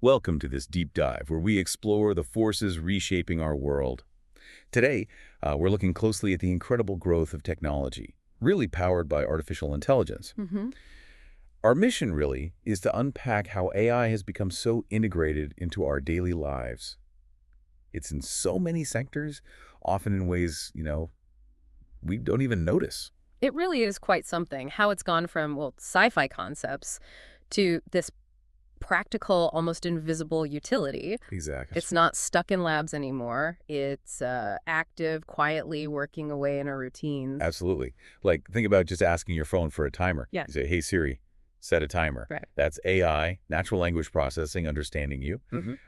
Welcome to this deep dive where we explore the forces reshaping our world. Today, we're looking closely at the incredible growth of technology, really powered by artificial intelligence. hmm Our mission really is to unpack how AI has become so integrated into our daily lives. It's in so many sectors, often in ways, we don't even notice. It really is quite something how it's gone from, well, sci-fi concepts to this practical, almost invisible utility. Exactly. It's not stuck in labs anymore. It's active, quietly working away in our routines. Absolutely. Like, think about just asking your phone for a timer. Yeah. You say, hey, Siri, set a timer. Right. That's AI, natural language processing, understanding you,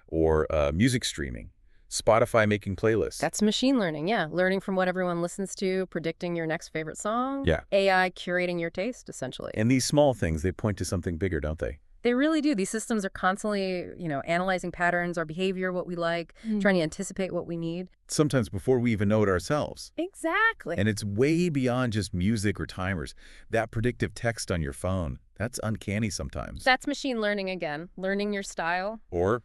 or music streaming, Spotify making playlists. That's machine learning, yeah. Learning from what everyone listens to, predicting your next favorite song. Yeah. AI curating your taste, essentially. And these small things, they point to something bigger, don't they? They really do. These systems are constantly, analyzing patterns, our behavior, what we like, trying to anticipate what we need. Sometimes before we even know it ourselves. Exactly. And it's way beyond just music or timers. That predictive text on your phone, that's uncanny sometimes. That's machine learning again, learning your style. Or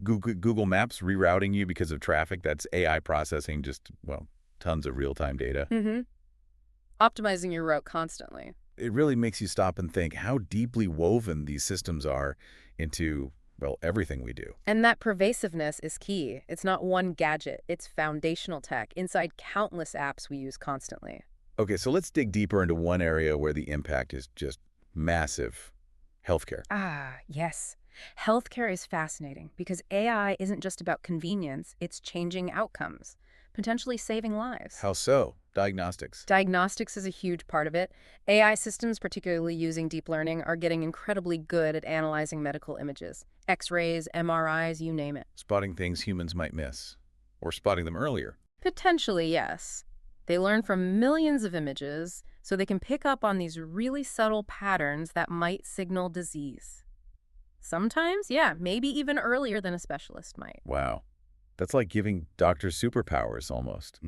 Google Maps rerouting you because of traffic, that's AI processing just, well, tons of real-time data. Optimizing your route constantly. It really makes you stop and think how deeply woven these systems are into, well, everything we do. And that pervasiveness is key. It's not one gadget, it's foundational tech inside countless apps we use constantly. Okay, so let's dig deeper into one area where the impact is just massive: healthcare. Ah, yes. Healthcare is fascinating because AI isn't just about convenience, it's changing outcomes, potentially saving lives. How so? Diagnostics. Diagnostics is a huge part of it. AI systems, particularly using deep learning, are getting incredibly good at analyzing medical images. X-rays, MRIs, you name it. Spotting things humans might miss. Or spotting them earlier. Potentially, yes. They learn from millions of images, so they can pick up on these really subtle patterns that might signal disease. Sometimes, yeah, maybe even earlier than a specialist might. Wow. That's like giving doctors superpowers almost.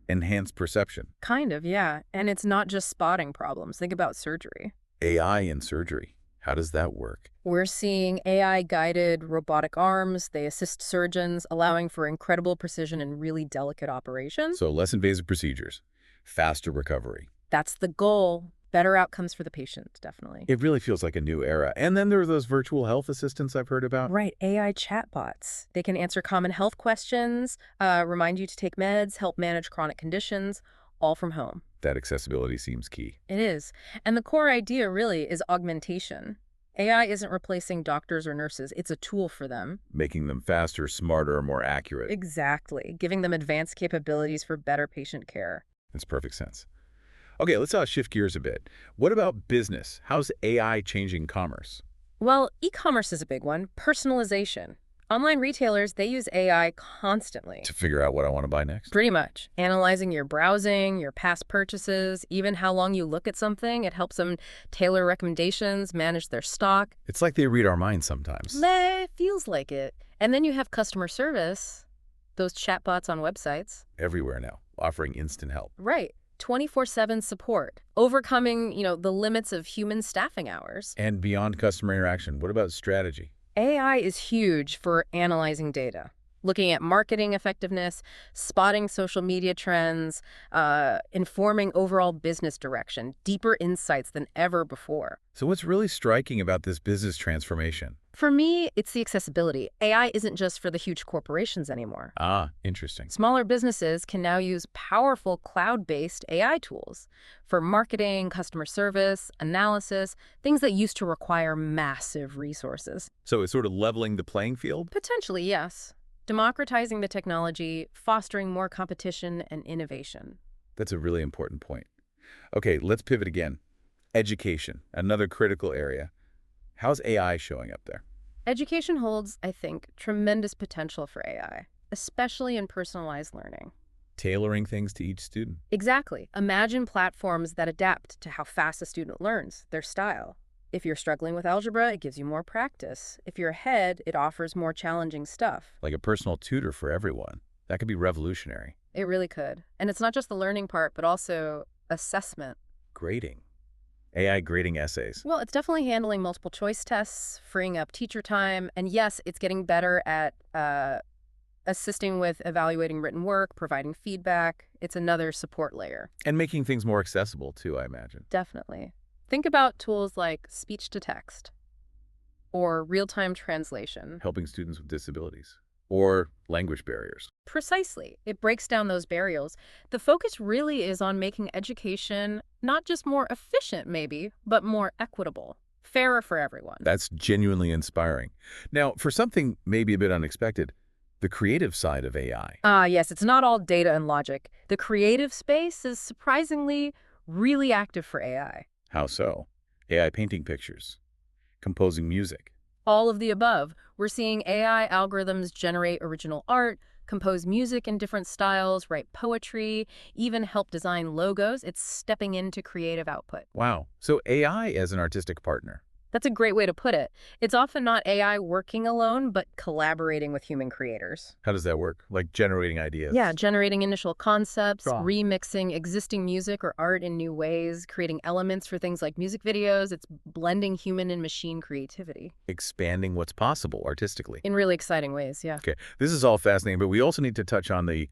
Enhanced perception. Kind of, yeah. And it's not just spotting problems. Think about surgery. AI in surgery. How does that work? We're seeing AI-guided robotic arms. They assist surgeons, allowing for incredible precision in really delicate operations. So less invasive procedures, faster recovery. That's the goal. Better outcomes for the patient, definitely. It really feels like a new era. And then there are those virtual health assistants I've heard about. Right, AI chatbots. They can answer common health questions, remind you to take meds, help manage chronic conditions, all from home. That accessibility seems key. It is. And the core idea really is augmentation. AI isn't replacing doctors or nurses. It's a tool for them. Making them faster, smarter, more accurate. Exactly. Giving them advanced capabilities for better patient care. Makes perfect sense. Okay, let's shift gears a bit. What about business? How's AI changing commerce? Well, e-commerce is a big one. Personalization. Online retailers, they use AI constantly. To figure out what I want to buy next? Pretty much. Analyzing your browsing, your past purchases, even how long you look at something. It helps them tailor recommendations, manage their stock. It's like they read our minds sometimes. It feels like it. And then you have customer service, those chatbots on websites. Everywhere now, offering instant help. Right. 24/7 support, overcoming, the limits of human staffing hours. And beyond customer interaction, what about strategy? AI is huge for analyzing data, looking at marketing effectiveness, spotting social media trends, informing overall business direction, deeper insights than ever before. So what's really striking about this business transformation? For me, it's the accessibility. AI isn't just for the huge corporations anymore. Ah, interesting. Smaller businesses can now use powerful cloud-based AI tools for marketing, customer service, analysis, things that used to require massive resources. So it's sort of leveling the playing field? Potentially, yes. Democratizing the technology, fostering more competition and innovation. That's a really important point. Okay, let's pivot again. Education, another critical area. How's AI showing up there? Education holds, I think, tremendous potential for AI, especially in personalized learning. Tailoring things to each student. Exactly. Imagine platforms that adapt to how fast a student learns, their style. If you're struggling with algebra, it gives you more practice. If you're ahead, it offers more challenging stuff. Like a personal tutor for everyone. That could be revolutionary. It really could. And it's not just the learning part, but also assessment. Grading. AI grading essays. Well, it's definitely handling multiple choice tests, freeing up teacher time, and yes, it's getting better at assisting with evaluating written work, providing feedback. It's another support layer. And making things more accessible, too, I imagine. Definitely. Think about tools like speech to text or real-time translation. Helping students with disabilities. Or language barriers. Precisely. It breaks down those barriers. The focus really is on making education not just more efficient, maybe, but more equitable, fairer for everyone. That's genuinely inspiring. Now, for something maybe a bit unexpected, the creative side of AI. Yes, it's not all data and logic. The creative space is surprisingly really active for AI. How so? AI painting pictures, composing music. All of the above. We're seeing AI algorithms generate original art, compose music in different styles, write poetry, even help design logos. It's stepping into creative output. Wow. So AI as an artistic partner. That's a great way to put it. It's often not AI working alone, but collaborating with human creators. How does that work? Like generating ideas? Yeah, generating initial concepts, Strong. remixing existing music or art in new ways, creating elements for things like music videos. It's blending human and machine creativity Expanding what's possible artistically. in really exciting ways, yeah. Okay, this is all fascinating, but we also need to touch on the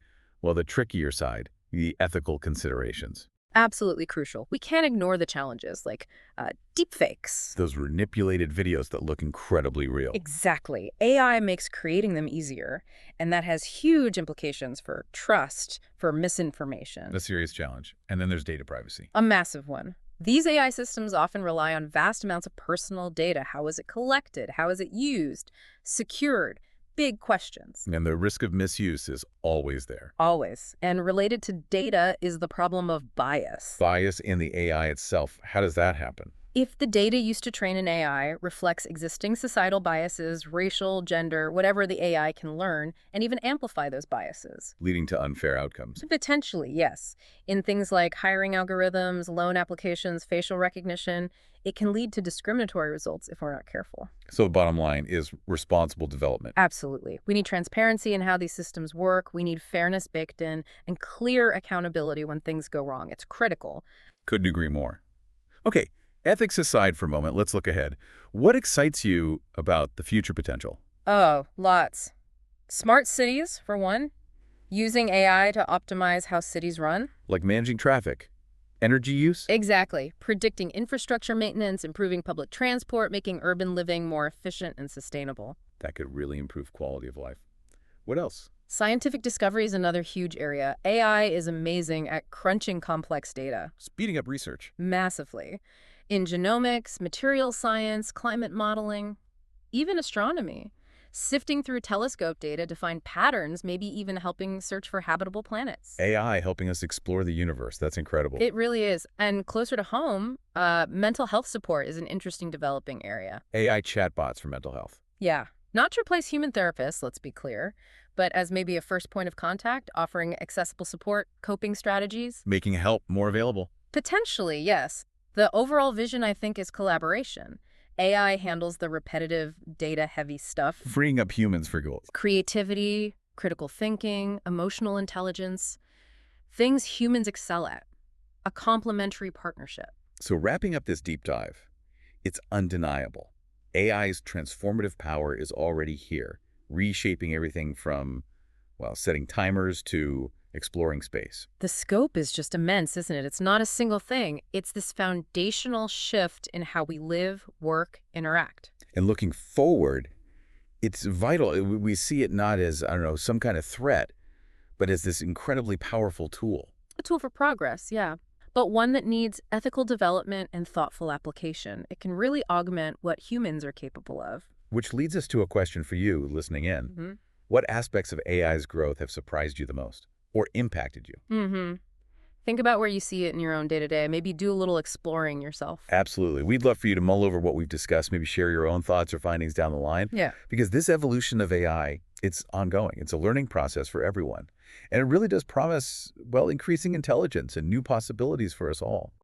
trickier side, the ethical considerations. Absolutely crucial. We can't ignore the challenges like deepfakes. Those manipulated videos that look incredibly real. Exactly. AI makes creating them easier, and that has huge implications for trust, for misinformation. A serious challenge. And then there's data privacy. A massive one. These AI systems often rely on vast amounts of personal data. How is it collected? How is it used? Secured? Big questions. And the risk of misuse is always there. Always. And related to data is the problem of bias. Bias in the AI itself, how does that happen? If the data used to train an AI reflects existing societal biases, racial, gender, whatever the AI can learn, and even amplify those biases. Leading to unfair outcomes. Potentially, yes. In things like hiring algorithms, loan applications, facial recognition, it can lead to discriminatory results if we're not careful. So the bottom line is responsible development. Absolutely. We need transparency in how these systems work. We need fairness baked in and clear accountability when things go wrong. It's critical. Couldn't agree more. Okay, ethics aside for a moment, let's look ahead. What excites you about the future potential? Oh, lots. Smart cities, for one. Using AI to optimize how cities run. Like managing traffic, energy use? Exactly. Predicting infrastructure maintenance, improving public transport, making urban living more efficient and sustainable. That could really improve quality of life. What else? Scientific discovery is another huge area. AI is amazing at crunching complex data. Speeding up research. Massively. In genomics, material science, climate modeling, even astronomy. Sifting through telescope data to find patterns, maybe even helping search for habitable planets. AI helping us explore the universe. That's incredible. It really is. And closer to home, mental health support is an interesting developing area. AI chatbots for mental health. Yeah. Not to replace human therapists, let's be clear, but as maybe a first point of contact, offering accessible support, coping strategies. Making help more available. Potentially, yes. The overall vision, I think, is collaboration. AI handles the repetitive, data-heavy stuff. Freeing up humans for goals. Creativity, critical thinking, emotional intelligence, things humans excel at. A complementary partnership. So wrapping up this deep dive, it's undeniable. AI's transformative power is already here, reshaping everything from, well, setting timers to exploring space. The scope is just immense, isn't it? It's not a single thing. It's this foundational shift in how we live, work, interact. And looking forward, it's vital. We see it not as, I don't know, some kind of threat, but as this incredibly powerful tool. A tool for progress, yeah. But one that needs ethical development and thoughtful application. It can really augment what humans are capable of. Which leads us to a question for you listening in. What aspects of AI's growth have surprised you the most or impacted you? Think about where you see it in your own day-to-day. Maybe do a little exploring yourself. Absolutely. We'd love for you to mull over what we've discussed, maybe share your own thoughts or findings down the line. Yeah. Because this evolution of AI, it's ongoing. It's a learning process for everyone. And it really does promise, well, increasing intelligence and new possibilities for us all.